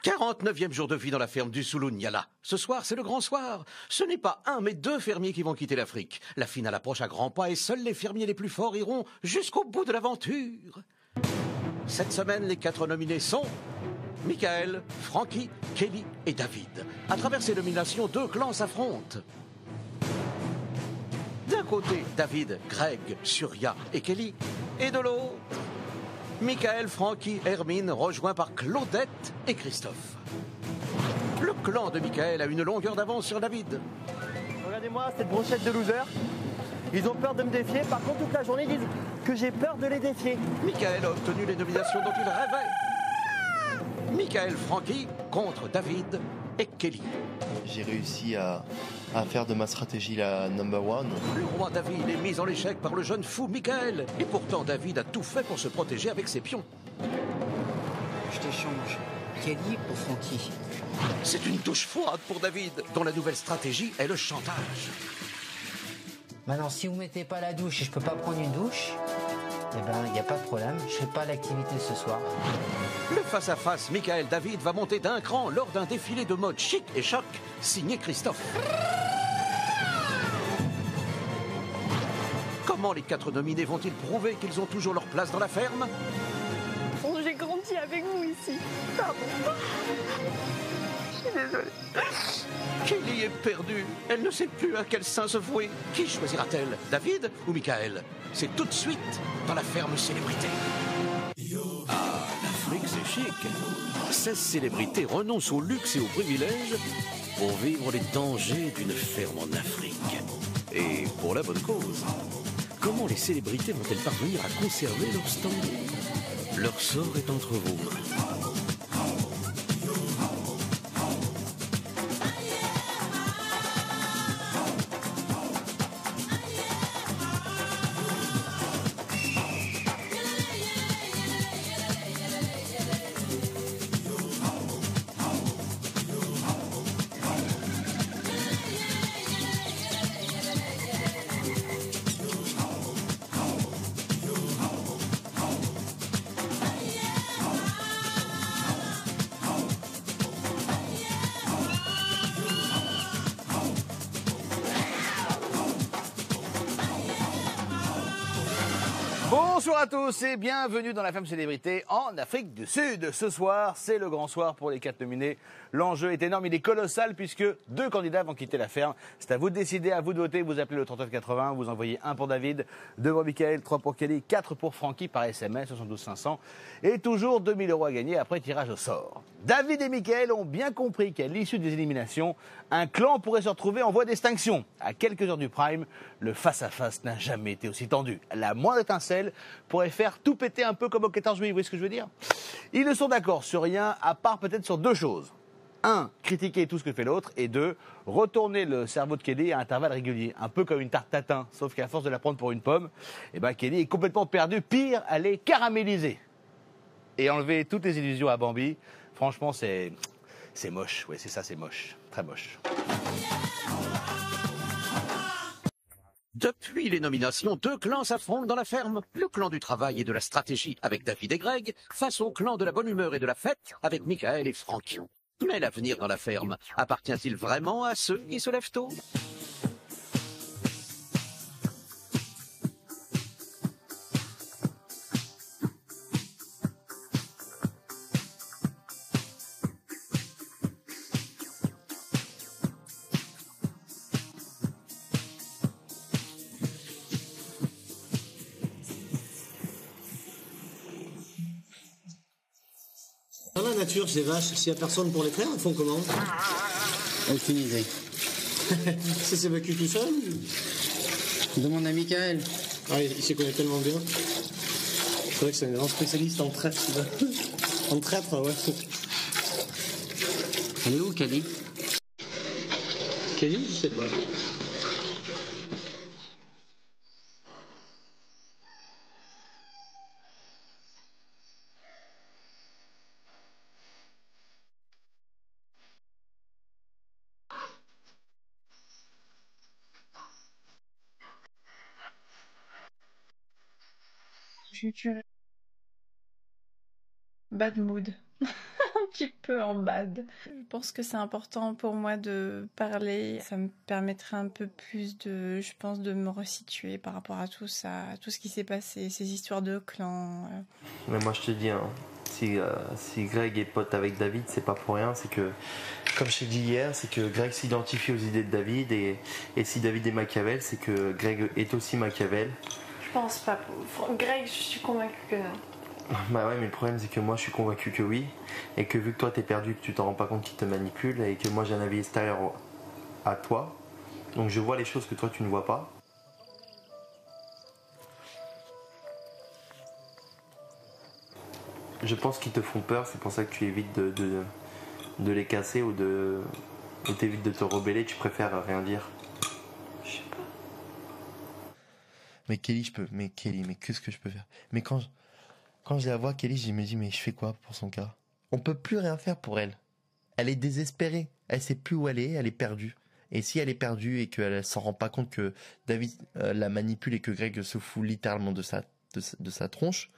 49e jour de vie dans la ferme du Soulou-Niala. Ce soir, c'est le grand soir. Ce n'est pas un, mais deux fermiers qui vont quitter l'Afrique. La finale approche à grands pas et seuls les fermiers les plus forts iront jusqu'au bout de l'aventure. Cette semaine, les 4 nominés sont Michael, Frankie, Kelly et David. À travers ces nominations, 2 clans s'affrontent. D'un côté, David, Greg, Surya et Kelly. Et de l'autre, Michael, Frankie, Hermine, rejoints par Claudette et Christophe. Le clan de Michael a une longueur d'avance sur David. Regardez-moi cette brochette de losers. Ils ont peur de me défier. Par contre, toute la journée, ils disent que j'ai peur de les défier. Michael a obtenu les nominations dont il rêvait. Michael, Frankie contre David et Kelly. J'ai réussi à faire de ma stratégie la number one. Le roi David est mis en échec par le jeune fou Michael. Et pourtant, David a tout fait pour se protéger avec ses pions. Je t'échange Kelly pour Frankie. C'est une touche froide pour David, dont la nouvelle stratégie est le chantage. Maintenant, si vous mettez pas la douche et je peux pas prendre une douche, eh ben, il n'y a pas de problème, je fais pas l'activité ce soir. Le face-à-face Michael-David va monter d'un cran lors d'un défilé de mode chic et choc, signé Christophe. Comment les 4 nominés vont-ils prouver qu'ils ont toujours leur place dans la ferme? Oh, j'ai grandi avec vous ici. Pardon. Je suis désolée. Kelly est perdue. Elle ne sait plus à quel sein se vouer. Qui choisira-t-elle, David ou Michael? C'est tout de suite dans la ferme célébrité. Ah, l'Afrique c'est chic. 16 célébrités renoncent au luxe et aux privilèges pour vivre les dangers d'une ferme en Afrique. Et pour la bonne cause. Comment les célébrités vont-elles parvenir à conserver leur standing? Leur sort est entre vos mains. Bonjour à tous et bienvenue dans la Femme Célébrité en Afrique du Sud. Ce soir, c'est le grand soir pour les 4 nominés. L'enjeu est énorme, il est colossal puisque 2 candidats vont quitter la ferme. C'est à vous de décider, à vous de voter. Vous appelez le 3980, vous envoyez 1 pour David, 2 pour Michael, 3 pour Kelly, 4 pour Frankie par SMS, 72 500. Et toujours 2000 € à gagner après tirage au sort. David et Michael ont bien compris qu'à l'issue des éliminations, un clan pourrait se retrouver en voie d'extinction. À quelques heures du prime, le face-à-face n'a jamais été aussi tendu. La moindre étincelle pourrait faire tout péter un peu comme au 14 juillet, vous voyez ce que je veux dire? Ils ne sont d'accord sur rien, à part peut-être sur 2 choses. 1, critiquer tout ce que fait l'autre, et 2, retourner le cerveau de Kelly à intervalles réguliers, un peu comme une tarte tatin, sauf qu'à force de la prendre pour une pomme, eh ben Kelly est complètement perdue, pire, elle est caramélisée. Et enlever toutes les illusions à Bambi, franchement c'est moche, oui c'est ça, c'est moche, très moche. Depuis les nominations, 2 clans s'affrontent dans la ferme. Le clan du travail et de la stratégie avec David et Greg, face au clan de la bonne humeur et de la fête avec Michael et Frankie. Mais l'avenir dans la ferme appartient-il vraiment à ceux qui se lèvent tôt? Dans la nature, ces vaches, s'il n'y a personne pour les faire, elles font comment? Aucune idée. Ça s'évacue tout seul? Demande à Michael. Ah, il s'y connaît tellement bien. C'est vrai que c'est un grand spécialiste en traître. En traître, ouais. Elle est où, Kelly? Kelly, je sais pas. Bad mood. petit peu en bad. Je pense que c'est important pour moi de parler. Ça me permettrait un peu plus je pense, de me resituer par rapport à tout ça, tout ce qui s'est passé, ces histoires de clans. Mais moi, je te dis, hein, si Greg est pote avec David, c'est pas pour rien. C'est que, comme je t'ai dit hier, c'est que Greg s'identifie aux idées de David. Et si David est Machiavel, c'est que Greg est aussi Machiavel. Je pense pas. Greg, je suis convaincue que non. Bah ouais, mais le problème c'est que moi je suis convaincu que oui, et que vu que toi t'es perdu, que tu t'en rends pas compte qu'il te manipule, et que moi j'ai un avis extérieur à toi, donc je vois les choses que toi tu ne vois pas. Je pense qu'ils te font peur, c'est pour ça que tu évites de les casser ou t'évites de te rebeller, tu préfères rien dire. Je sais pas. Mais Kelly, mais qu'est-ce que je peux faire? Mais quand je la vois, Kelly, je me dis, mais je fais quoi pour son cas? On peut plus rien faire pour elle. Elle est désespérée. Elle sait plus où elle est perdue. Et si elle est perdue et qu'elle s'en rend pas compte que David la manipule et que Greg se fout littéralement de sa tronche,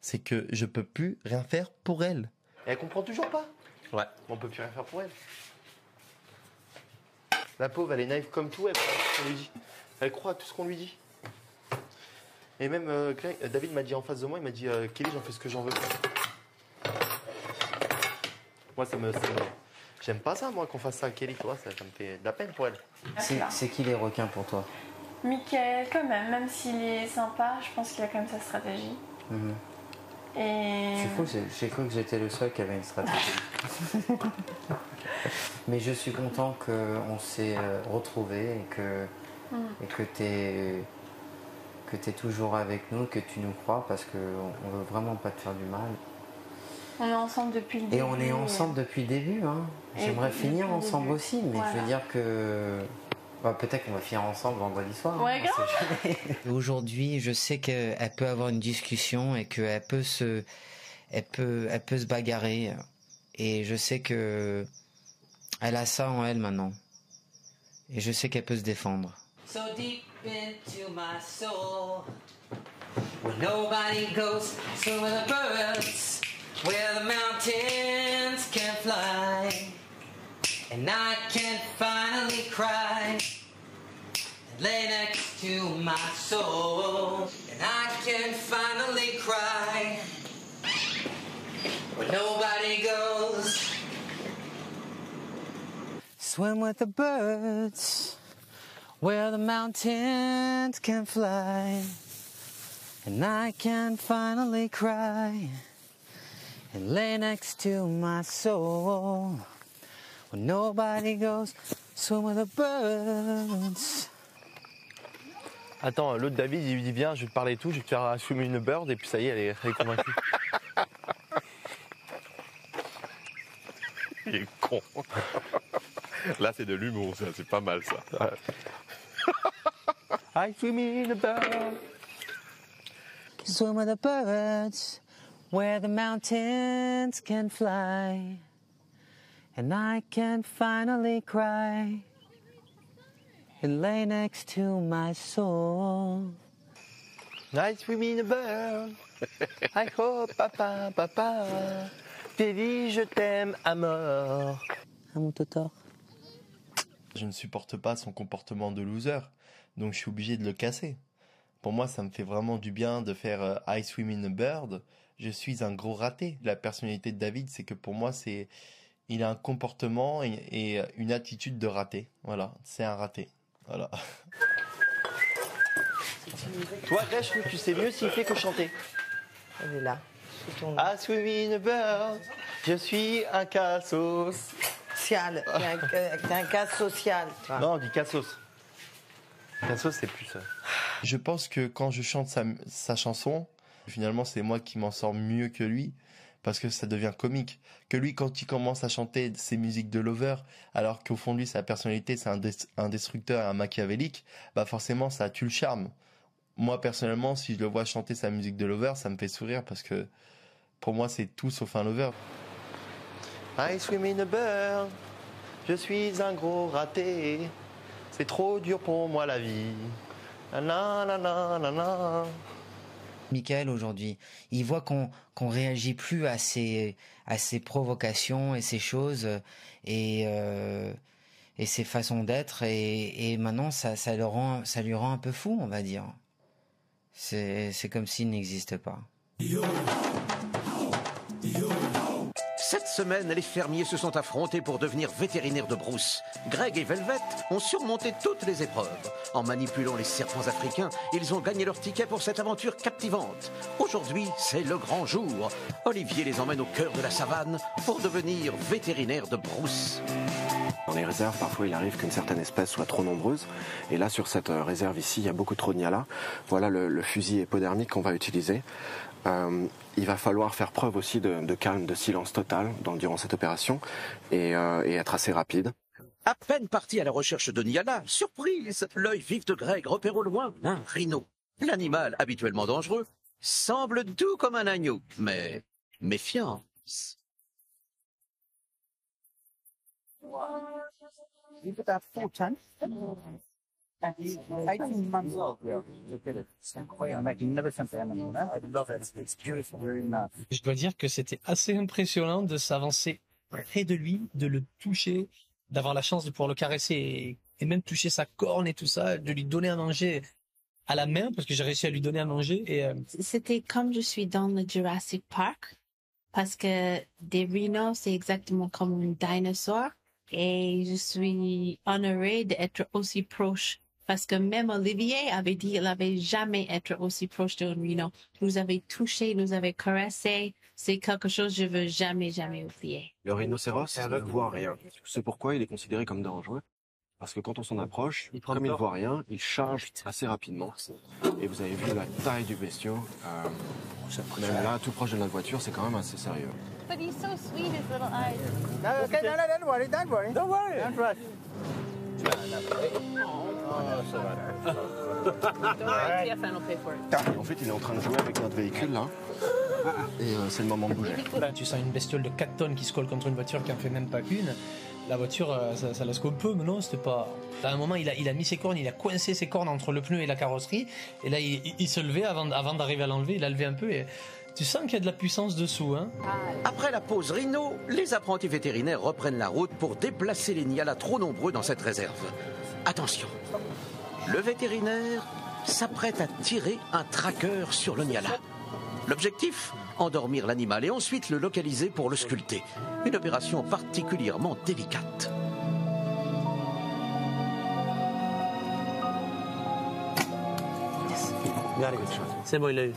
c'est que je peux plus rien faire pour elle. Et elle comprend toujours pas. Ouais. On peut plus rien faire pour elle. La pauvre, elle est naïve comme tout, elle croit à tout ce qu'on lui dit. Elle croit à tout ce qu'on lui dit. Et même David m'a dit en face de moi, il m'a dit Kelly, j'en fais ce que j'en veux. Moi, j'aime pas ça, moi, qu'on fasse ça à Kelly, tu vois, ça me fait de la peine pour elle. C'est qui les requins pour toi? Michael, quand même s'il est sympa, je pense qu'il a quand même sa stratégie. Et... C'est fou, j'ai cru que j'étais le seul qui avait une stratégie. Mais je suis content qu'on s'est retrouvés et que t'es toujours avec nous, que tu nous crois, parce qu'on veut vraiment pas te faire du mal. On est ensemble depuis le début. Et on est ensemble depuis le début. Hein. J'aimerais finir ensemble aussi, mais voilà. Je veux dire que... peut-être qu'on va finir ensemble vendredi soir. Ouais, grave. Aujourd'hui, je sais qu'elle peut avoir une discussion et qu'elle peut se bagarrer. Et je sais que elle a ça en elle maintenant. Et je sais qu'elle peut se défendre. So deep into my soul, where nobody goes, so where the birds, where the mountains can fly, and I can finally cry, and lay next to my soul, and I can finally cry, where nobody goes, swim with the birds, where the mountains can fly, and I can finally cry, and lay next to my soul, where nobody goes, swim with the birds. Attends, l'autre David, il lui dit viens, je vais te parler et tout, je vais te faire fumer une bird, et puis ça y est, elle est convaincue. Il est con. Là, c'est de l'humour, ça, c'est pas mal ça. Ouais. I swim in a bird. Swim with the birds, where the mountains can fly, and I can finally cry, and lay next to my soul. I swim in a bird. I hope, papa, t'es dit je t'aime à mort. À mon totor. Je ne supporte pas son comportement de loser, donc je suis obligé de le casser. Pour moi, ça me fait vraiment du bien de faire I swim in a bird. Je suis un gros raté. La personnalité de David, c'est que pour moi, il a un comportement et une attitude de raté. Voilà, c'est un raté. Voilà. Toi, Greg, je trouve que tu sais mieux s'il fait que chanter. Elle est là. I swim in a bird. Je suis un cassos. Social. T'es un cas social. Toi. Non, on dit cassos. Cassos, c'est plus ça. Je pense que quand je chante sa chanson, finalement, c'est moi qui m'en sors mieux que lui. Parce que ça devient comique. Que lui, quand il commence à chanter ses musiques de lover, alors qu'au fond de lui, sa personnalité, c'est un destructeur et un machiavélique, bah forcément, ça tue le charme. Moi, personnellement, si je le vois chanter sa musique de lover, ça me fait sourire parce que pour moi, c'est tout sauf un lover. I swim in a bird. Je suis un gros raté. C'est trop dur pour moi la vie. Na na na na na. Michael aujourd'hui, il voit qu'on réagit plus à ses provocations et ces choses et ses façons d'être et maintenant ça lui rend un peu fou, on va dire. C'est comme s'il n'existe pas. Cette semaine, les fermiers se sont affrontés pour devenir vétérinaires de brousse. Greg et Velvet ont surmonté toutes les épreuves. En manipulant les serpents africains, ils ont gagné leur ticket pour cette aventure captivante. Aujourd'hui, c'est le grand jour. Olivier les emmène au cœur de la savane pour devenir vétérinaires de brousse. Dans les réserves, parfois il arrive qu'une certaine espèce soit trop nombreuse. Et là, sur cette réserve ici, il y a beaucoup trop de Nyala. Voilà le fusil hypodermique qu'on va utiliser. Il va falloir faire preuve aussi de calme, de silence total durant cette opération et être assez rapide. À peine parti à la recherche de Nyala, surprise, l'œil vif de Greg repère au loin un rhino. L'animal, habituellement dangereux, semble doux comme un agneau, mais méfiant. He's about 4 tons. And he's 18 months old. It's quite a magnificent animal. I love it. It's beautiful. Very nice. Je dois dire que c'était assez impressionnant de s'avancer près de lui, de le toucher, d'avoir la chance de pouvoir le caresser et même toucher sa corne et tout ça, de lui donner à manger à la main, parce que j'ai réussi à lui donner à manger. C'était comme je suis dans le Jurassic Park, parce que des rhinos, c'est exactement comme un dinosaure. Et je suis honorée d'être aussi proche. Parce que même Olivier avait dit qu'il n'avait jamais été aussi proche d'un rhino. Nous avait touché, nous avait caressé. C'est quelque chose que je veux jamais oublier. Le rhinocéros ne voit rien. C'est pourquoi il est considéré comme dangereux. Parce que quand on s'en approche, comme il ne voit rien, il charge assez rapidement. Et vous avez vu la taille du bestiau. Même là, tout proche de notre voiture, c'est quand même assez sérieux. But he's so sweet, his little eyes. No, okay, no, don't worry. Don't worry. Don't rush. En fait, il est en train de jouer avec notre véhicule là. Et c'est le moment de bouger. Là, tu sens une bestiole de 4 tonnes qui se colle contre une voiture qui en fait même pas une. La voiture, ça laisse un peu, mais non, c'était pas... À un moment, il a mis ses cornes, il a coincé ses cornes entre le pneu et la carrosserie. Et là, il se levait avant d'arriver à l'enlever, il a levé un peu et... Tu sens qu'il y a de la puissance dessous, hein? Après la pause rhino, les apprentis vétérinaires reprennent la route pour déplacer les Nyala trop nombreux dans cette réserve. Attention, le vétérinaire s'apprête à tirer un tracker sur le Nyala. L'objectif ? Endormir l'animal et ensuite le localiser pour le sculpter. Une opération particulièrement délicate. C'est bon, il a eu.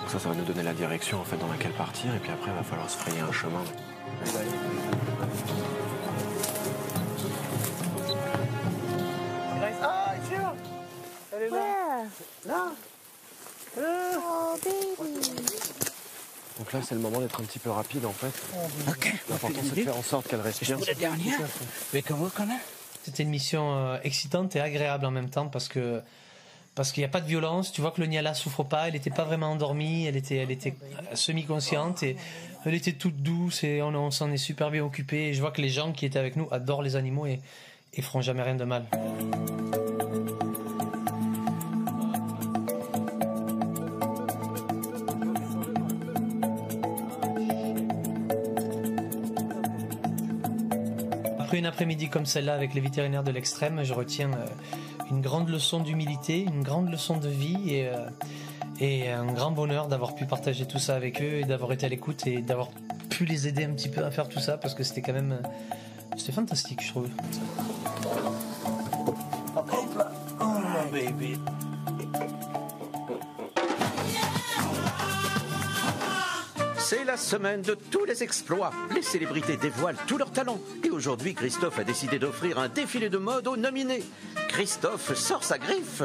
Ça va nous donner la direction en fait dans laquelle partir et puis après il va falloir se frayer un chemin. Ah, it's you. Elle est là. Là. Oh, baby. Donc là c'est le moment d'être un petit peu rapide en fait. L'important c'est de faire en sorte qu'elle respire. C'était une mission excitante et agréable en même temps parce qu'il n'y a pas de violence. Tu vois que le Nyala souffre pas, elle n'était pas vraiment endormie, elle était semi-consciente et elle était toute douce et on s'en est super bien occupé. Et je vois que les gens qui étaient avec nous adorent les animaux et feront jamais rien de mal. Après une après-midi comme celle-là avec les vétérinaires de l'Extrême, je retiens une grande leçon d'humilité, une grande leçon de vie et un grand bonheur d'avoir pu partager tout ça avec eux et d'avoir été à l'écoute et d'avoir pu les aider un petit peu à faire tout ça parce que c'était quand même... C'était fantastique, je trouve. Oh, baby. C'est la semaine de tous les exploits. Les célébrités dévoilent tous leurs talents. Et aujourd'hui, Christophe a décidé d'offrir un défilé de mode aux nominés. Christophe sort sa griffe.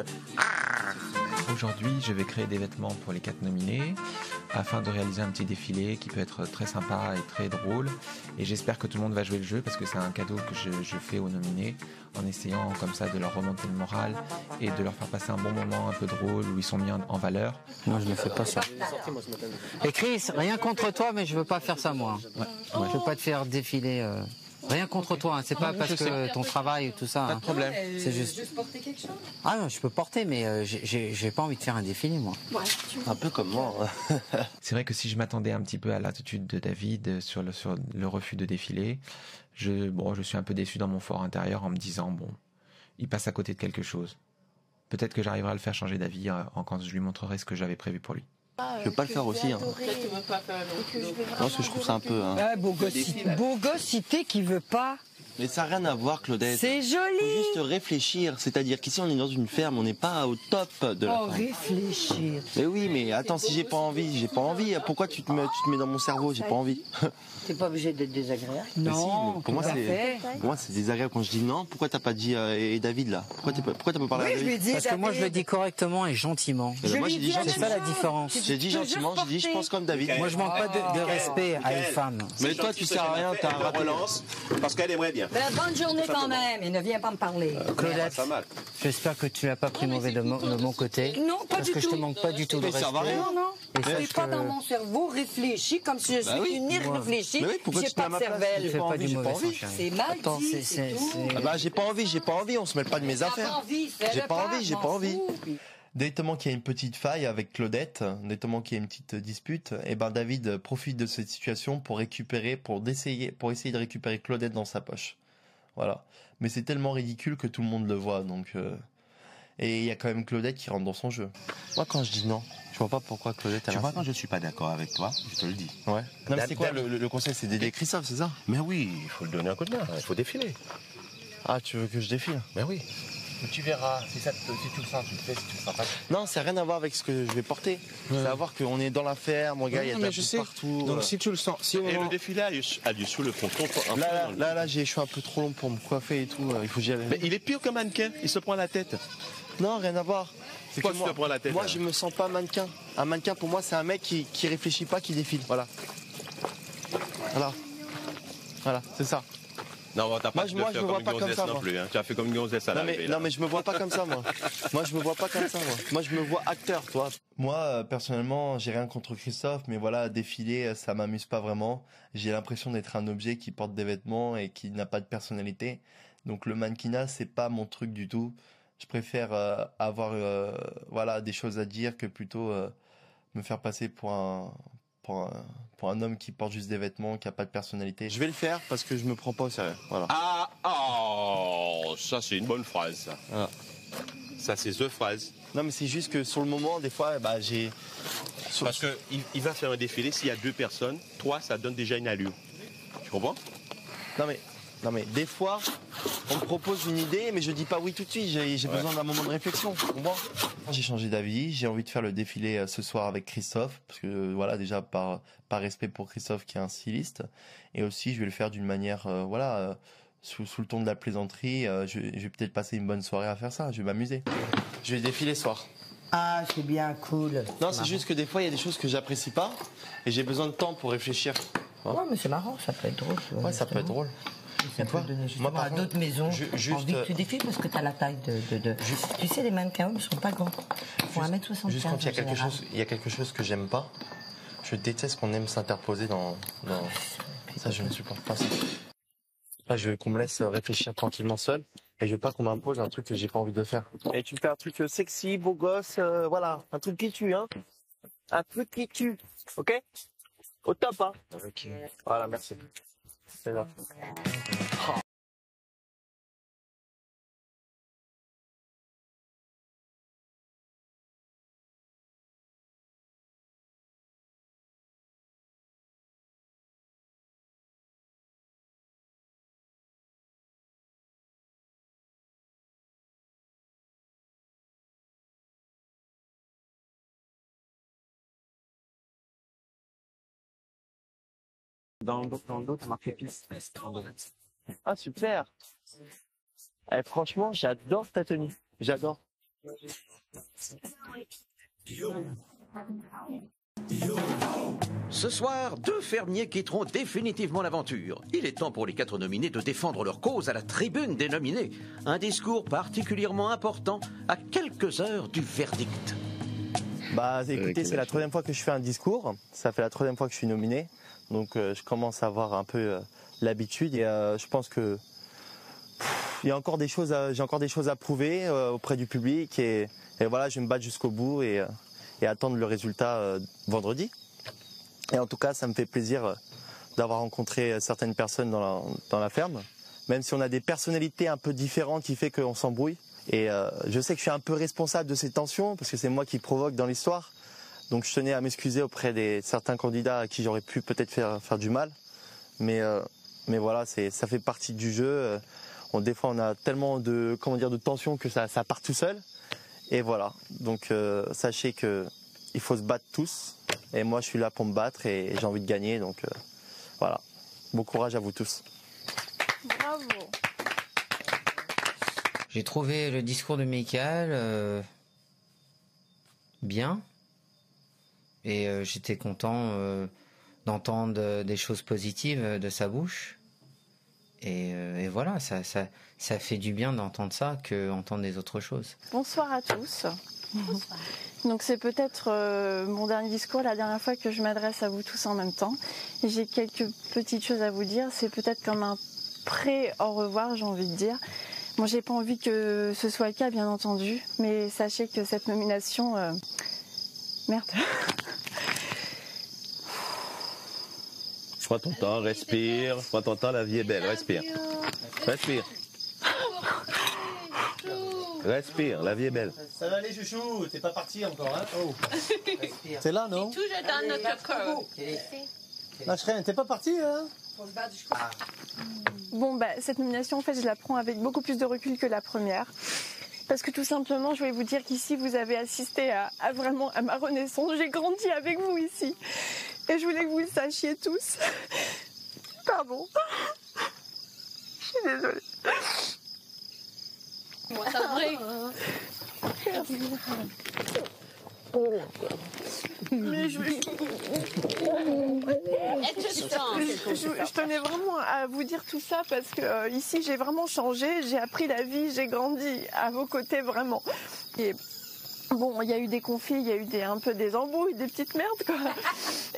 Aujourd'hui, je vais créer des vêtements pour les 4 nominés afin de réaliser un petit défilé qui peut être très sympa et très drôle. Et j'espère que tout le monde va jouer le jeu parce que c'est un cadeau que je fais aux nominés en essayant comme ça de leur remonter le moral et de leur faire passer un bon moment un peu drôle où ils sont mis en valeur. Non, je ne fais pas ça. Et Chris, rien contre toi, mais je veux pas faire ça moi. Ouais. Je veux pas te faire défiler Rien contre toi, hein. C'est pas parce que ton travail ou tout ça. Pas de problème. C'est juste porter quelque chose. Ah non, je peux porter, mais j'ai pas envie de faire un défilé, moi. Un peu comme moi. C'est vrai que si je m'attendais un petit peu à l'attitude de David sur le refus de défiler, je suis un peu déçu dans mon fort intérieur en me disant, bon, il passe à côté de quelque chose. Peut-être que j'arriverai à le faire changer d'avis quand je lui montrerai ce que j'avais prévu pour lui. Je veux pas le faire aussi. Hein. Non, parce que je trouve ça un peu... Hein. Ah, beau gossité qui veut pas. Mais ça n'a rien à voir, Claudette. C'est joli. Faut juste réfléchir. C'est-à-dire qu'ici, on est dans une ferme, on n'est pas au top de la ferme. Réfléchir. Mais oui, mais attends, si j'ai pas envie, j'ai pas envie. Pourquoi tu te mets dans mon cerveau? J'ai pas envie. T'es pas obligé d'être désagréable. Mais Non, si, pour moi, c'est désagréable quand je dis non. Pourquoi t'as pas dit et David là? Pourquoi t'as pas parlé à David? Parce que moi, je le dis correctement et gentiment. Moi, j'ai dit gentiment. C'est ça la différence. J'ai dit gentiment, j'ai dit je pense comme David. Moi, je manque pas de respect à une femme. Mais toi, tu sers à rien, t'as un relance parce qu'elle aimerait bien. Ben, bonne journée quand même, et ne viens pas me parler. Claudette, j'espère que tu l'as pas pris mauvais de mon côté. Non, pas parce du que tout. je te manque pas du tout de respect. Non. Et Je suis pas dans mon cerveau réfléchi comme si je suis une irréfléchie. J'ai pas de cervelle. Fais pas du mauvais sang, chérie. C'est mal dit, c'est tout. Ah bah j'ai pas envie, on se mêle pas de mes affaires. J'ai pas envie. Directement qu'il y a une petite faille avec Claudette, directement qu'il y a une petite dispute, et ben David profite de cette situation pour essayer de récupérer Claudette dans sa poche. Voilà. Mais c'est tellement ridicule que tout le monde le voit, donc et il y a quand même Claudette qui rentre dans son jeu. Moi quand je dis non, je vois pas pourquoi Claudette. Tu vois quand je suis pas d'accord avec toi, je te le dis. Ouais. Non mais c'est quoi le conseil, c'est d'aider Christophe, c'est ça? Mais oui, il faut le donner un coup de main, il faut défiler. Ah, tu veux que je défile? Mais oui. Mais tu verras, si tu le sens, tu le fais, si tu le sens pas. Non, c'est rien à voir avec ce que je vais porter. C'est à voir qu'on est dans la ferme, mon gars, il y a de la boue partout. Donc si tu le sens, et le défilé a du sous le fronton. Là, j'ai les cheveux un peu trop longs pour me coiffer et tout. Il faut que j'y aille. Mais il est pire que mannequin, il se prend la tête. Non, rien à voir. C'est quoi tu te prends la tête? Moi, je me sens pas mannequin. Un mannequin, pour moi, c'est un mec qui réfléchit pas, qui défile. Voilà, c'est ça. Non, t'as pas de faire comme une gonzesse non plus. Hein. Tu as fait comme une gonzesse à l'arrivée. Non, mais je me vois pas comme ça, moi. Moi, je me vois acteur, toi. Moi, personnellement, j'ai rien contre Christophe, mais voilà, défiler, ça m'amuse pas vraiment. J'ai l'impression d'être un objet qui porte des vêtements et qui n'a pas de personnalité. Donc, le mannequinat, c'est pas mon truc du tout. Je préfère avoir des choses à dire que plutôt me faire passer pour un homme qui porte juste des vêtements, qui a pas de personnalité. Je vais le faire parce que je me prends pas au sérieux. Voilà. Ça c'est une bonne phrase. Ça, voilà. Ça c'est the phrase. Non mais c'est juste que sur le moment, des fois, j'ai... Parce que il va faire un défilé, s'il y a 2 personnes, 3, ça donne déjà une allure. Tu comprends? Non mais des fois, on me propose une idée, mais je dis pas oui tout de suite. J'ai besoin d'un moment de réflexion. Tu comprends? J'ai changé d'avis. J'ai envie de faire le défilé ce soir avec Christophe, parce que voilà, déjà par respect pour Christophe qui est un styliste, et aussi je vais le faire d'une manière sous le ton de la plaisanterie. Je vais peut-être passer une bonne soirée à faire ça. Je vais m'amuser. Je vais défiler ce soir. Ah, c'est bien cool. Non, c'est juste que des fois il y a des choses que j'apprécie pas, et j'ai besoin de temps pour réfléchir. Ouais, mais c'est marrant, ça peut être drôle. Ouais, ça peut être drôle. Ça peut donner justement à d'autres maisons envie que tu défiles parce que tu as la taille de... Tu sais, les mannequins hommes ne sont pas grands. Ils font 1m75. Juste quand il y a quelque chose que j'aime pas, je déteste qu'on aime s'interposer dans... Ça, je ne supporte pas ça. Là, je veux qu'on me laisse réfléchir tranquillement seul, et je veux pas qu'on m'impose un truc que j'ai pas envie de faire. Et tu me fais un truc sexy, beau gosse, un truc qui tue, hein. Un truc qui tue, ok? Au top, hein. Ok. Voilà, merci. C'est là. Dans le dos, t'as marqué piste. Ah, super. Franchement, j'adore ta tenue. J'adore. Ce soir, 2 fermiers quitteront définitivement l'aventure. Il est temps pour les 4 nominés de défendre leur cause à la tribune des nominés. Un discours particulièrement important à quelques heures du verdict. Écoutez, c'est la 3e fois que je fais un discours. Ça fait la 3e fois que je suis nominé. Donc je commence à avoir un peu l'habitude et je pense que il y a encore des choses, j'ai encore des choses à prouver auprès du public et voilà, je vais me battre jusqu'au bout et attendre le résultat vendredi. Et en tout cas, ça me fait plaisir d'avoir rencontré certaines personnes dans la ferme, même si on a des personnalités un peu différentes qui fait qu'on s'embrouille. Et je sais que je suis un peu responsable de ces tensions parce que c'est moi qui provoque dans l'histoire. Donc je tenais à m'excuser auprès de certains candidats à qui j'aurais pu peut-être faire du mal. Mais voilà, ça fait partie du jeu. Des fois, on a tellement de tension que ça part tout seul. Et voilà. Donc sachez que il faut se battre tous. Et moi, je suis là pour me battre et j'ai envie de gagner. Donc voilà. Bon courage à vous tous. Bravo. J'ai trouvé le discours de Michael bien. Et j'étais content d'entendre des choses positives de sa bouche. Et voilà, ça fait du bien d'entendre ça qu'entendre des autres choses. Bonsoir à tous. Bonsoir. Donc c'est peut-être mon dernier discours, la dernière fois que je m'adresse à vous tous en même temps. Et j'ai quelques petites choses à vous dire. C'est peut-être comme un pré-au revoir, j'ai envie de dire. Bon, j'ai pas envie que ce soit le cas, bien entendu. Mais sachez que cette nomination... Merde. Prends ton temps, respire. Prends ton temps, la vie est belle. Respire. Respire. Respire, la vie est belle. Ça va aller, chouchou. T'es pas parti encore, hein? Oh. T'es là, non? Toujours dans notre cœur. Lâche rien, t'es pas parti, hein? Bon, cette nomination, en fait, je la prends avec beaucoup plus de recul que la première. Parce que tout simplement, je voulais vous dire qu'ici, vous avez assisté vraiment à ma renaissance. J'ai grandi avec vous ici. Et je voulais que vous le sachiez tous. Pardon. Je suis désolée. Moi, ça vrai. Mais je tenais vraiment à vous dire tout ça parce que ici j'ai vraiment changé, j'ai appris la vie, j'ai grandi à vos côtés vraiment. Et bon, il y a eu des conflits, il y a eu un peu des embrouilles, des petites merdes quoi.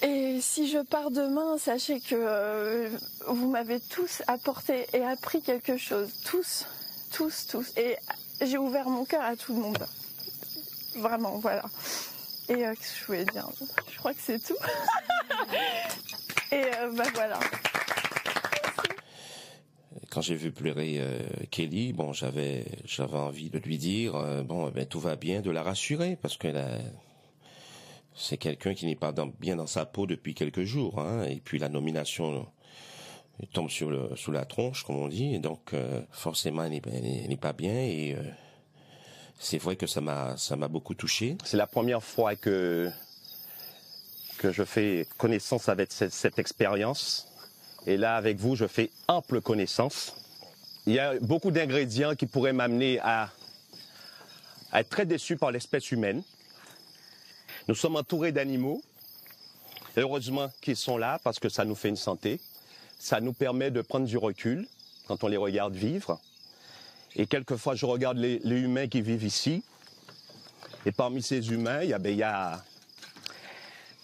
Et si je pars demain, sachez que vous m'avez tous apporté et appris quelque chose, tous. Et j'ai ouvert mon cœur à tout le monde. Vraiment, voilà. Et qu'est-ce que je voulais dire? Je crois que c'est tout. Et voilà. Quand j'ai vu pleurer Kelly, bon, j'avais envie de lui dire, tout va bien, de la rassurer, parce que c'est quelqu'un qui n'est pas bien dans sa peau depuis quelques jours, hein, et puis la nomination tombe sous la tronche, comme on dit, et donc forcément elle n'est pas bien, et c'est vrai que ça m'a beaucoup touché. C'est la première fois que je fais connaissance avec cette expérience. Et là, avec vous, je fais ample connaissance. Il y a beaucoup d'ingrédients qui pourraient m'amener à être très déçu par l'espèce humaine. Nous sommes entourés d'animaux. Heureusement qu'ils sont là parce que ça nous fait une santé. Ça nous permet de prendre du recul quand on les regarde vivre. Et quelquefois, je regarde les humains qui vivent ici. Et parmi ces humains,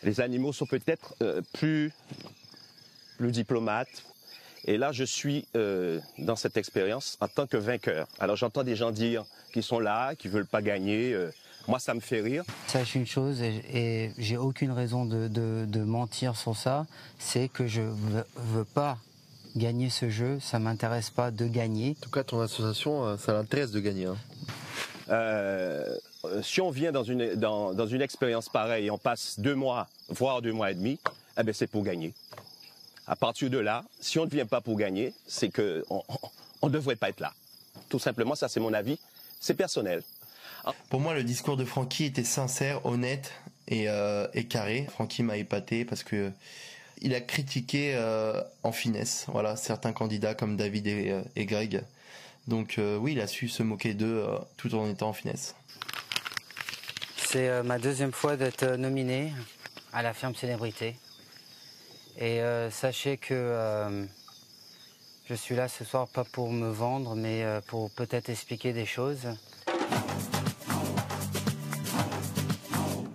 les animaux sont peut-être plus diplomates. Et là, je suis dans cette expérience en tant que vainqueur. Alors, j'entends des gens dire qu'ils sont là, qu'ils ne veulent pas gagner. Moi, ça me fait rire. Sache une chose, et j'ai aucune raison de mentir sur ça, c'est que je veux pas gagner ce jeu, ça m'intéresse pas de gagner. En tout cas, ton association, ça l'intéresse de gagner. Hein. Si on vient dans une expérience pareille et on passe 2 mois, voire 2 mois et demi, c'est pour gagner. À partir de là, si on ne vient pas pour gagner, c'est qu'on ne devrait pas être là. Tout simplement, ça c'est mon avis, c'est personnel. Pour moi, le discours de Francky était sincère, honnête et carré. Francky m'a épaté parce que il a critiqué en finesse, voilà, certains candidats comme David et Greg. Donc oui, il a su se moquer d'eux tout en étant en finesse. C'est ma 2e fois d'être nominé à la ferme célébrité. Et sachez que je suis là ce soir pas pour me vendre, mais pour peut-être expliquer des choses.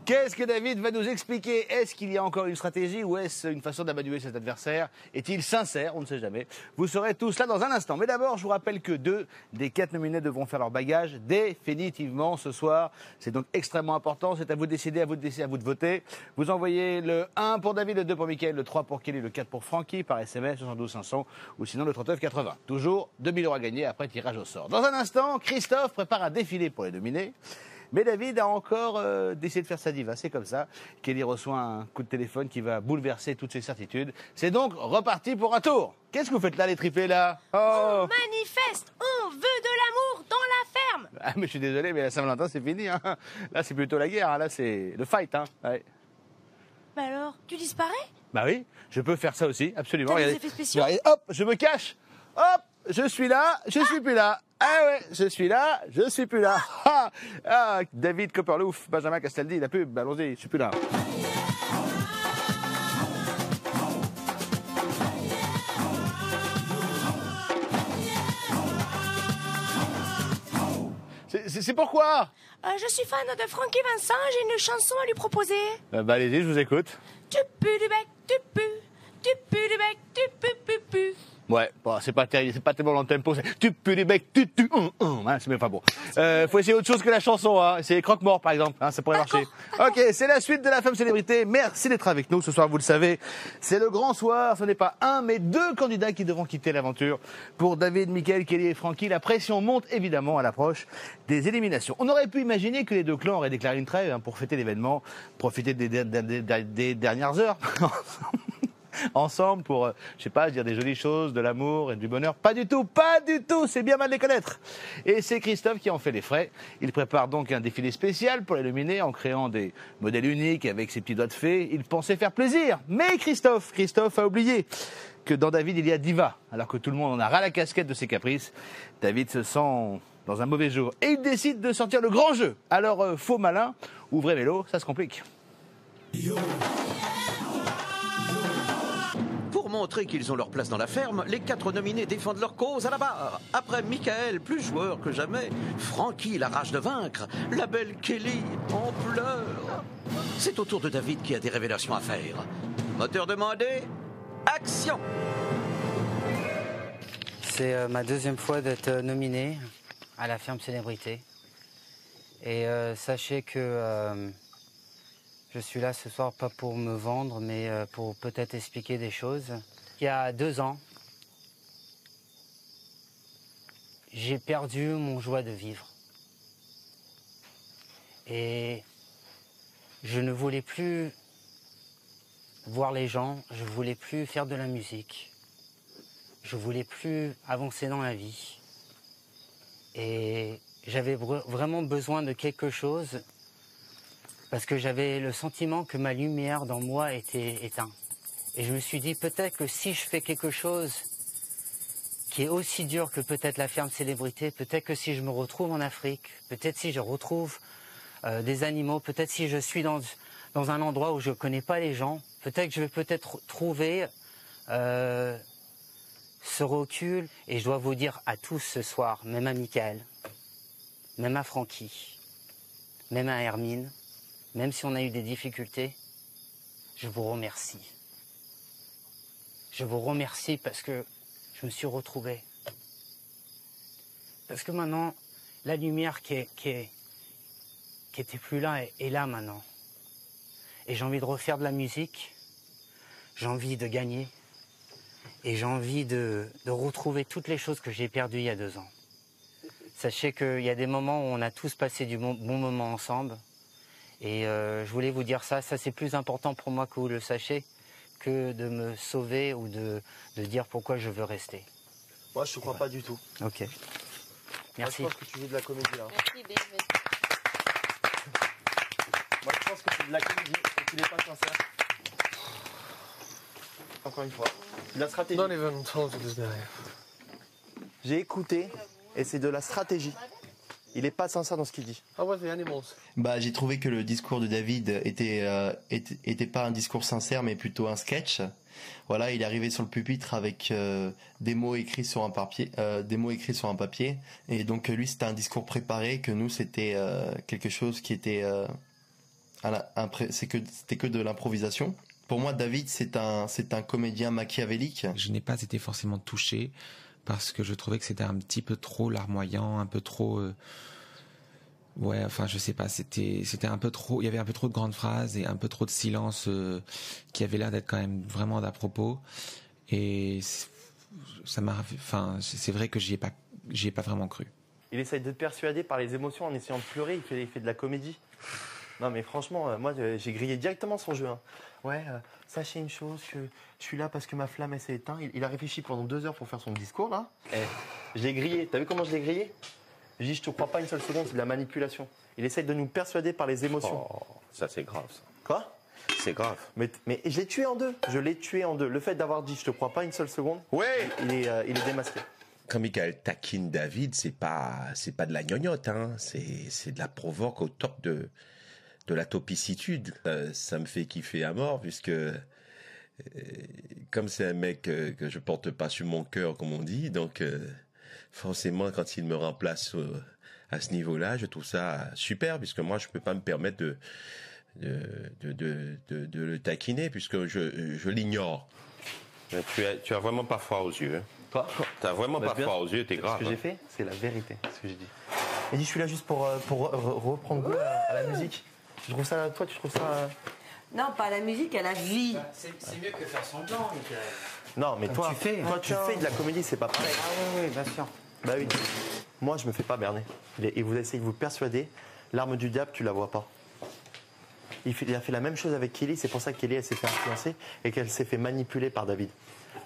Qu'est-ce que David va nous expliquer? Est-ce qu'il y a encore une stratégie ou est-ce une façon d'amadouer cet adversaire? Est-il sincère? On ne sait jamais. Vous saurez tout cela dans un instant. Mais d'abord, je vous rappelle que 2 des 4 nominés devront faire leur bagage définitivement ce soir. C'est donc extrêmement important. C'est à vous de décider, à vous de voter. Vous envoyez le 1 pour David, le 2 pour Mickaël, le 3 pour Kelly, le 4 pour Francky par SMS 72 500 ou sinon le 39 80. Toujours 2000 € à gagner après tirage au sort. Dans un instant, Christophe prépare un défilé pour les nominés. Mais David a encore décidé de faire sa diva, c'est comme ça. Kelly reçoit un coup de téléphone qui va bouleverser toutes ses certitudes. C'est donc reparti pour un tour. Qu'est-ce que vous faites là, les triplés, là? On manifeste, on veut de l'amour dans la ferme. Ah, mais je suis désolé, mais la Saint-Valentin, c'est fini. Hein. Là, c'est plutôt la guerre, hein. Là, c'est le fight. Hein. Ouais. Bah alors, tu disparais? Bah oui, je peux faire ça aussi, absolument. T'as des effets spéciaux? Regardez, hop, je me cache. Hop, je suis là, je suis plus là. Ah ouais, je suis là, je suis plus là. Ah, David Copperlouf, Benjamin Castaldi, la pub, allons-y, je suis plus là. C'est pourquoi? Je suis fan de Francky Vincent, j'ai une chanson à lui proposer. Bah allez-y, je vous écoute. Tu pues du bec, tu pues du bec, tu pues. Ouais, bon, c'est pas tellement dans le tempo, c'est tu pues du bec, hein, c'est même pas bon. Faut essayer autre chose que la chanson, hein. C'est Croque-Mort par exemple, hein, ça pourrait marcher. Ok, c'est la suite de la femme célébrité. Merci d'être avec nous ce soir, vous le savez. C'est le grand soir, ce n'est pas 1 mais 2 candidats qui devront quitter l'aventure. Pour David, Mickaël, Kelly et Francky, la pression monte évidemment à l'approche des éliminations. On aurait pu imaginer que les 2 clans auraient déclaré une trêve hein, pour fêter l'événement, profiter des dernières heures. Ensemble pour, je sais pas, dire des jolies choses, de l'amour et du bonheur. Pas du tout, c'est bien mal les connaître. Et c'est Christophe qui en fait les frais. Il prépare donc un défilé spécial pour les nominer en créant des modèles uniques avec ses petits doigts de fée. Il pensait faire plaisir. Mais Christophe a oublié que dans David il y a diva. Alors que tout le monde en a ras la casquette de ses caprices, David se sent dans un mauvais jour. Et il décide de sortir le grand jeu. Alors, faux malin, ouvrez vélo, ça se complique. Pour montrer qu'ils ont leur place dans la ferme, les 4 nominés défendent leur cause à la barre. Après Mickaël, plus joueur que jamais, Francky, la rage de vaincre, la belle Kelly, en pleurs. C'est au tour de David qui a des révélations à faire. Moteur demandé, action! C'est ma 2e fois d'être nominé à la ferme célébrité. Et sachez que je suis là ce soir pas pour me vendre, mais pour peut-être expliquer des choses. Il y a 2 ans, j'ai perdu mon joie de vivre. Et je ne voulais plus voir les gens, je ne voulais plus faire de la musique. Je ne voulais plus avancer dans la vie. Et j'avais vraiment besoin de quelque chose parce que j'avais le sentiment que ma lumière dans moi était éteinte. Et je me suis dit peut-être que si je fais quelque chose qui est aussi dur que peut-être la ferme célébrité, peut-être que si je me retrouve en Afrique, peut-être si je retrouve des animaux, peut-être si je suis dans un endroit où je ne connais pas les gens, peut-être que je vais peut-être trouver ce recul. Et je dois vous dire à tous ce soir, même à Mickaël, même à Francky, même à Hermine, même si on a eu des difficultés, je vous remercie. Je vous remercie parce que je me suis retrouvé. Parce que maintenant, la lumière qui était plus là est là maintenant. Et j'ai envie de refaire de la musique, j'ai envie de gagner, et j'ai envie de retrouver toutes les choses que j'ai perdues il y a 2 ans. Sachez qu'il y a des moments où on a tous passé du bon moment ensemble. Et je voulais vous dire ça c'est plus important pour moi que vous le sachiez que de me sauver ou de dire pourquoi je veux rester. Moi, je te crois pas du tout. Ok. Merci. Moi, je pense que tu veux de la comédie, là. Merci, David. Moi, je pense que c'est de la comédie et qu'il n'est pas sincère. Encore une fois. La stratégie. J'ai écouté et c'est de la stratégie. Il n'est pas sincère dans ce qu'il dit. Bah, j'ai trouvé que le discours de David était pas un discours sincère, mais plutôt un sketch. Voilà, il est arrivé sur le pupitre avec des mots écrits sur un papier, et donc lui c'était un discours préparé, que nous c'était quelque chose qui était c'était que de l'improvisation. Pour moi, David, c'est un comédien machiavélique. Je n'ai pas été forcément touché parce que je trouvais que c'était un petit peu trop larmoyant, un peu trop... ouais, enfin, je sais pas, c'était un peu trop... Il y avait un peu trop de grandes phrases et un peu trop de silence qui avait l'air d'être quand même vraiment d'à propos. Et ça m'a... Enfin, c'est vrai que j'y ai pas vraiment cru. Il essaye de te persuader par les émotions en essayant de pleurer, il fait de la comédie. Non mais franchement, moi j'ai grillé directement son jeu. Hein. Ouais, sachez une chose, que je suis là parce que ma flamme elle s'est éteinte. Il a réfléchi pendant 2 heures pour faire son discours là. Je l'ai grillé, t'as vu comment je l'ai grillé? Je dis je te crois pas une seule seconde, c'est de la manipulation. Il essaye de nous persuader par les émotions. Oh, ça c'est grave ça. Quoi? C'est grave. Mais je l'ai tué en deux. Le fait d'avoir dit je te crois pas une seule seconde, ouais, il est démasqué. Quand Michael taquine David, c'est pas de la gnognotte, hein. C'est de la provoque au top de la topicitude. Ça me fait kiffer à mort puisque comme c'est un mec que je porte pas sur mon cœur comme on dit, donc forcément quand il me remplace à ce niveau-là, je trouve ça super puisque moi je peux pas me permettre de le taquiner puisque je l'ignore. Tu as vraiment pas froid aux yeux. Hein. Toi? T'as vraiment pas froid aux yeux, t'es grave. Ce que j'ai fait, c'est la vérité, ce que j'ai dit. Et je suis là juste pour reprendre goût à la musique. Tu trouves ça, toi, tu trouves ça... Non, pas à la musique, à la vie. C'est mieux que faire semblant, Michael. Non, mais toi, tu fais de la comédie, c'est pas pareil. Ah oui, bien sûr. Bah oui. Moi, je me fais pas berner. Et vous essayez de vous persuader, l'arme du diable, tu la vois pas. Il a fait la même chose avec Kelly, c'est pour ça que Kelly, elle s'est fait influencer et qu'elle s'est fait manipuler par David.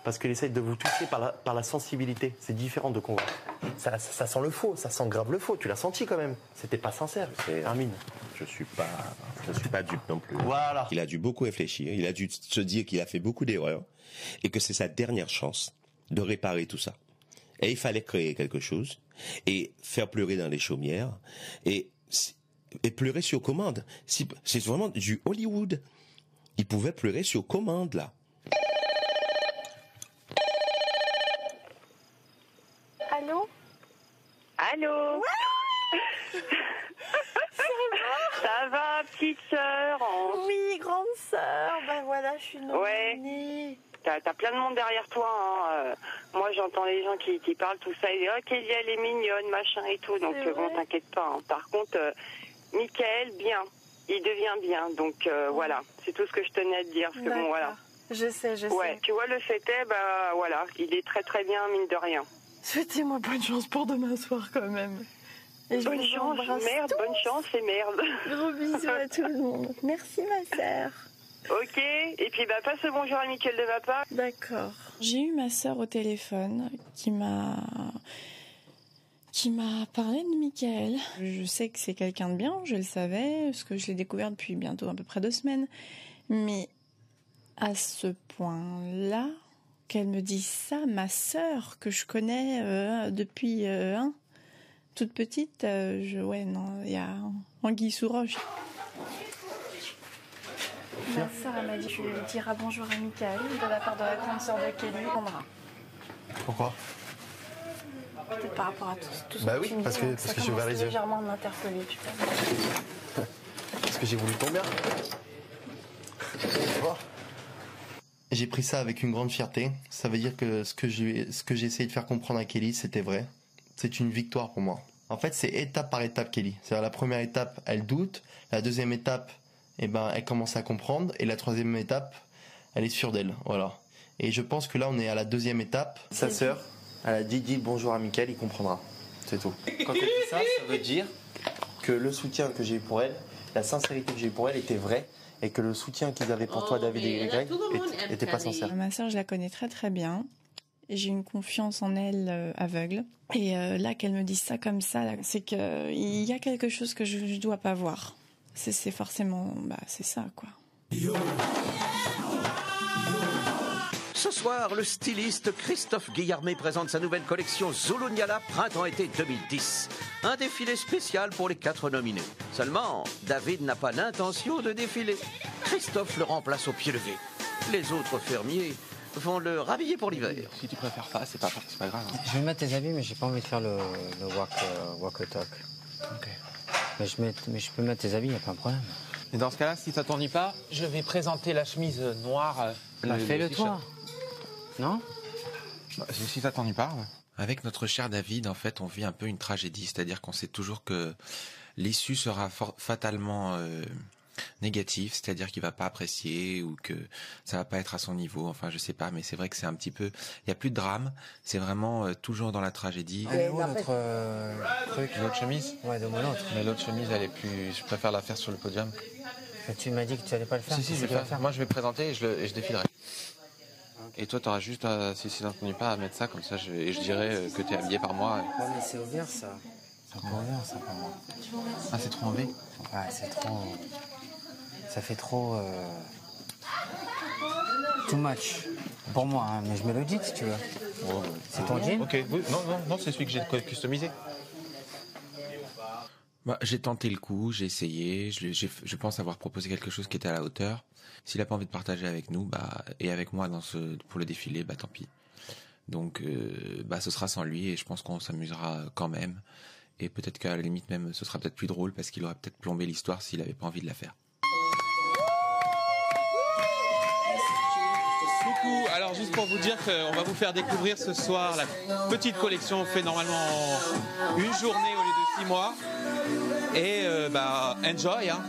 Parce qu'il essaye de vous toucher par la sensibilité. C'est différent de convaincre. Ça sent le faux, ça sent grave le faux. Tu l'as senti quand même. C'était pas sincère, Armin. Je suis pas dupe non plus. Voilà. Il a dû beaucoup réfléchir. Il a dû se dire qu'il a fait beaucoup d'erreurs et que c'est sa dernière chance de réparer tout ça. Et il fallait créer quelque chose et faire pleurer dans les chaumières et pleurer sur commande. C'est vraiment du Hollywood. Il pouvait pleurer sur commande là. Allô? Allô? Ouais. Ça va, petite sœur? Oui, grande sœur. Ben voilà, je suis nominée. Ouais. T'as plein de monde derrière toi. Hein. Moi, j'entends les gens qui parlent tout ça. Ils disent, oh, Kelly, elle est mignonne, machin et tout. Donc, bon, t'inquiète pas. Hein. Par contre, Michael, bien. Il devient bien. Donc, voilà. C'est tout ce que je tenais à te dire. Parce que bon, voilà. Je sais. Ouais, tu vois, le fait est, bah, voilà. Il est très, très bien, mine de rien. Souhaitez-moi bonne chance pour demain soir, quand même. Et bonne chance, merde, tous. Bonne chance et merde. Gros bisous à tout le monde. Merci, ma sœur. Ok, et puis bah passe le bonjour à Mickaël de ma part. D'accord. J'ai eu ma sœur au téléphone qui m'a parlé de Michael. Je sais que c'est quelqu'un de bien, je le savais, parce que je l'ai découvert depuis bientôt à peu près 2 semaines. Mais à ce point-là, qu'elle me dise ça, ma sœur que je connais depuis toute petite, ouais non, il y a anguille sous roche. Ma sœur m'a dit que tu diras bonjour à Michael de la part de la grande sœur de Kelly. Pourquoi? Peut-être par rapport à tout ce bah que oui, tu me parce dis, que j'ai ouvert les yeux. Légèrement m'interpeller, tu vois. Parce que j'ai voulu ton bien. J'ai pris ça avec une grande fierté. Ça veut dire que ce que j'ai essayé de faire comprendre à Kelly, c'était vrai. C'est une victoire pour moi. En fait, c'est étape par étape, Kelly. C'est-à-dire la première étape, elle doute. La deuxième étape, elle commence à comprendre. Et la troisième étape, elle est sûre d'elle. Voilà. Et je pense que là, on est à la deuxième étape. Sa sœur, elle a dit bonjour à Michael, il comprendra. C'est tout. Quand elle dit ça, ça veut dire que le soutien que j'ai eu pour elle, la sincérité que j'ai eu pour elle était vraie. Et que le soutien qu'ils avaient pour toi, David et Greg, était pas sincère. Ma sœur, je la connais très très bien. J'ai une confiance en elle aveugle. Et là, qu'elle me dise ça comme ça, c'est qu'il y a quelque chose que je dois pas voir. C'est forcément... c'est ça, quoi. Ce soir, le styliste Christophe Guillarmet présente sa nouvelle collection Zulunyala Printemps-été 2010. Un défilé spécial pour les 4 nominés. Seulement, David n'a pas l'intention de défiler. Christophe le remplace au pied levé. Les autres fermiers vont le rhabiller pour l'hiver. Si tu préfères pas, c'est pas grave. Hein. Je vais mettre tes habits, mais j'ai pas envie de faire le walk talk. Ok. Mais je peux mettre tes habits, y a pas de problème. Et dans ce cas-là, si ça t'ennuie pas, je vais présenter la chemise noire. Fais-le toi. Non? Si ça t'ennuie pas. Ouais. Avec notre cher David, en fait, on vit un peu une tragédie. C'est-à-dire qu'on sait toujours que l'issue sera fatalement négative. C'est-à-dire qu'il va pas apprécier ou que ça va pas être à son niveau. Enfin, je sais pas, mais c'est vrai que c'est un petit peu... Il y a plus de drame. C'est vraiment toujours dans la tragédie. Elle est où notre truc? L'autre chemise? Ouais, donne-moi l'autre. Mais l'autre chemise, elle est plus... Je préfère la faire sur le podium. Mais tu m'as dit que tu allais pas le faire. Si, je vais le faire. Moi, je vais présenter et je défilerai. Et toi, t'auras juste, si ça t'ennuie pas, à mettre ça comme ça, et je dirais que t'es habillé par moi. Ouais, mais c'est ouvert ça. C'est encore ouvert ça pour moi. Ah, c'est trop en V? Ouais, c'est trop. Ça fait trop. Too much. Pour moi, hein, mais je me le dis si tu veux. Ouais. C'est ton jean? Ok, oui, non, c'est celui que j'ai customisé. Bah, j'ai tenté le coup, j'ai essayé, je pense avoir proposé quelque chose qui était à la hauteur. S'il a pas envie de partager avec nous, et avec moi pour le défilé, tant pis. Donc, ce sera sans lui et je pense qu'on s'amusera quand même. Et peut-être qu'à la limite même, ce sera peut-être plus drôle parce qu'il aurait peut-être plombé l'histoire s'il avait pas envie de la faire. Coucou, alors juste pour vous dire qu'on va vous faire découvrir ce soir la petite collection. On fait normalement une journée au lieu de 6 mois. Et enjoy, hein.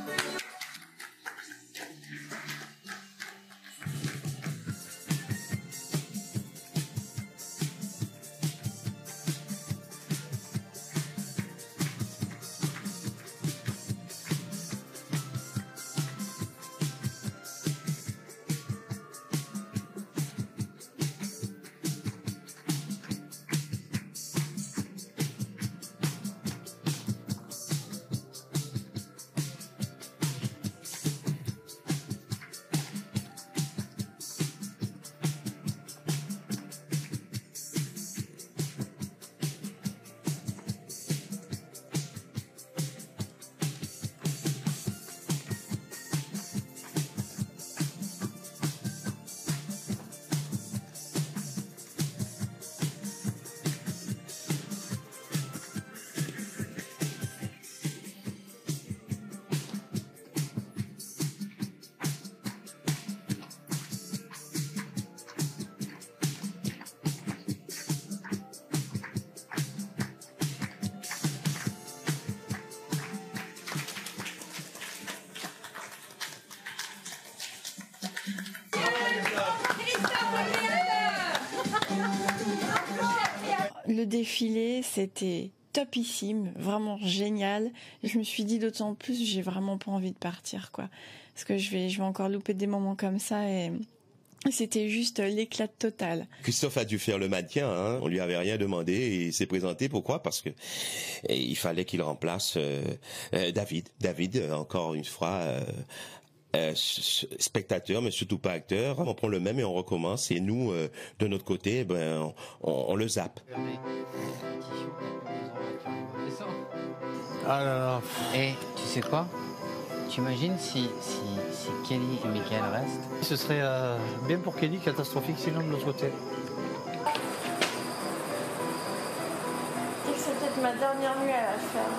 Le défilé, c'était topissime, vraiment génial. Je me suis dit d'autant plus, j'ai vraiment pas envie de partir, quoi. Parce que je vais encore louper des moments comme ça et c'était juste l'éclat total. Christophe a dû faire le maintien, hein. On lui avait rien demandé et il s'est présenté. Pourquoi? Parce que il fallait qu'il remplace David. David, encore une fois, spectateur, mais surtout pas acteur. On prend le même et on recommence. Et nous, de notre côté, on le zappe. Ah là là. Et tu sais quoi? Tu imagines si Kelly et Michael restent? Ce serait bien pour Kelly, catastrophique sinon de l'autre côté. C'est peut-être ma dernière nuit à la faire.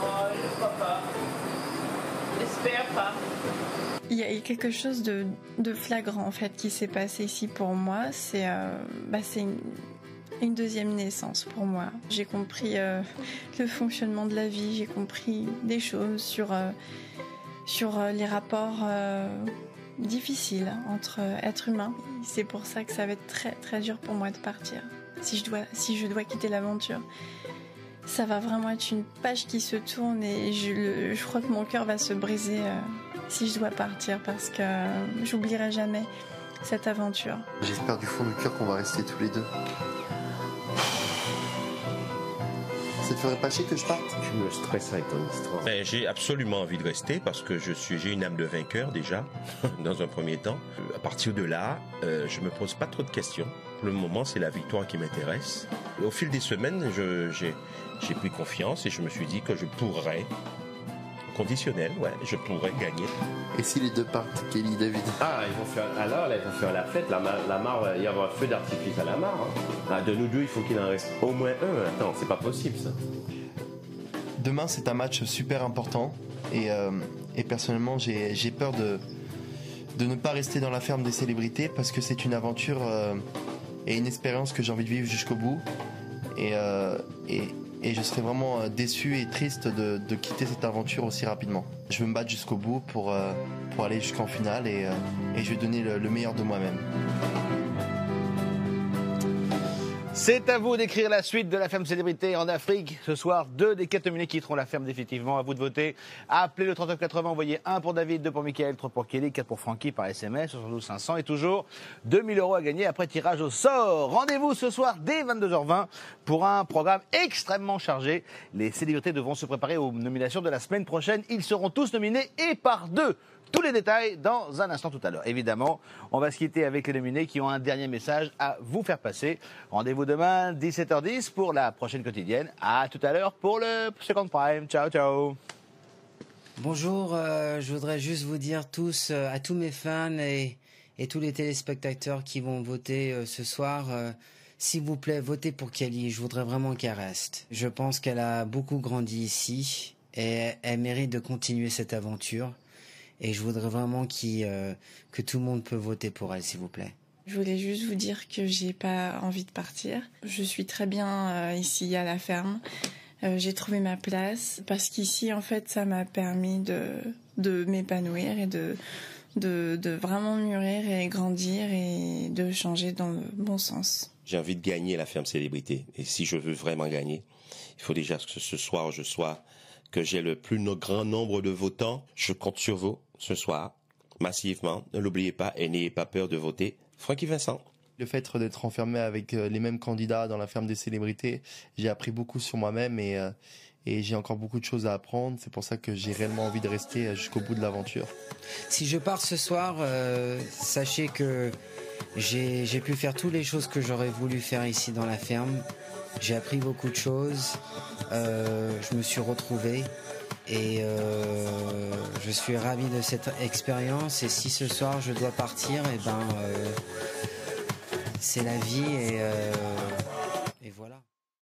Oh, je crois pas. J'espère pas. Il y a quelque chose de flagrant en fait qui s'est passé ici pour moi. C'est une deuxième naissance pour moi. J'ai compris le fonctionnement de la vie, j'ai compris des choses sur les rapports difficiles entre êtres humains. C'est pour ça que ça va être très très dur pour moi de partir. Si je dois quitter l'aventure, ça va vraiment être une page qui se tourne et je crois que mon cœur va se briser si je dois partir parce que j'oublierai jamais cette aventure. J'espère du fond du cœur qu'on va rester tous les deux. Ça te ferait pas chier que je parte? Tu me stresses avec ton histoire. J'ai absolument envie de rester parce que j'ai une âme de vainqueur déjà, dans un premier temps. À partir de là, je me pose pas trop de questions. Pour le moment, c'est la victoire qui m'intéresse. Au fil des semaines, j'ai pris confiance et je me suis dit que je pourrais, conditionnel, je pourrais gagner. Et si les deux partent, Kelly, David? Ah, ils vont faire la fête, la mare, il y aura un feu d'artifice à la mare. Hein. De nous deux, il faut qu'il en reste au moins un. Attends, c'est pas possible ça. Demain, c'est un match super important. Et personnellement, j'ai peur de ne pas rester dans la ferme des célébrités parce que c'est une aventure et une expérience que j'ai envie de vivre jusqu'au bout. Et je serais vraiment déçu et triste de quitter cette aventure aussi rapidement. Je veux me battre jusqu'au bout pour aller jusqu'en finale et je vais donner le meilleur de moi-même. C'est à vous d'écrire la suite de la ferme célébrité en Afrique. Ce soir, 2 des 4 nominés quitteront la ferme définitivement. À vous de voter. Appelez le 3980, envoyez 1 pour David, 2 pour Michael, 3 pour Kelly, 4 pour Francky par SMS, 72 500 et toujours 2000 € à gagner après tirage au sort. Rendez-vous ce soir dès 22h20 pour un programme extrêmement chargé. Les célébrités devront se préparer aux nominations de la semaine prochaine. Ils seront tous nominés et par 2. Tous les détails dans un instant tout à l'heure. Évidemment, on va se quitter avec les nominés qui ont un dernier message à vous faire passer. Rendez-vous demain, 17h10 pour la prochaine quotidienne. À tout à l'heure pour le Second Prime. Ciao, ciao. Bonjour, je voudrais juste vous dire tous, à tous mes fans et tous les téléspectateurs qui vont voter ce soir, s'il vous plaît, votez pour Kelly. Je voudrais vraiment qu'elle reste. Je pense qu'elle a beaucoup grandi ici et elle mérite de continuer cette aventure. Et je voudrais vraiment que tout le monde peut voter pour elle, s'il vous plaît. Je voulais juste vous dire que j'ai pas envie de partir. Je suis très bien ici à la ferme. J'ai trouvé ma place parce qu'ici, en fait, ça m'a permis de m'épanouir et de vraiment mûrir et grandir et de changer dans le bon sens. J'ai envie de gagner la ferme célébrité. Et si je veux vraiment gagner, il faut déjà que ce soir, que j'ai le plus grand nombre de votants. Je compte sur vous ce soir, massivement. Ne l'oubliez pas et n'ayez pas peur de voter. Francky Vincent. Le fait d'être enfermé avec les mêmes candidats dans la ferme des célébrités, j'ai appris beaucoup sur moi-même et j'ai encore beaucoup de choses à apprendre. C'est pour ça que j'ai réellement envie de rester jusqu'au bout de l'aventure. Si je pars ce soir, sachez que j'ai pu faire toutes les choses que j'aurais voulu faire ici dans la ferme. J'ai appris beaucoup de choses, je me suis retrouvé et je suis ravi de cette expérience. Et si ce soir je dois partir, c'est la vie et voilà.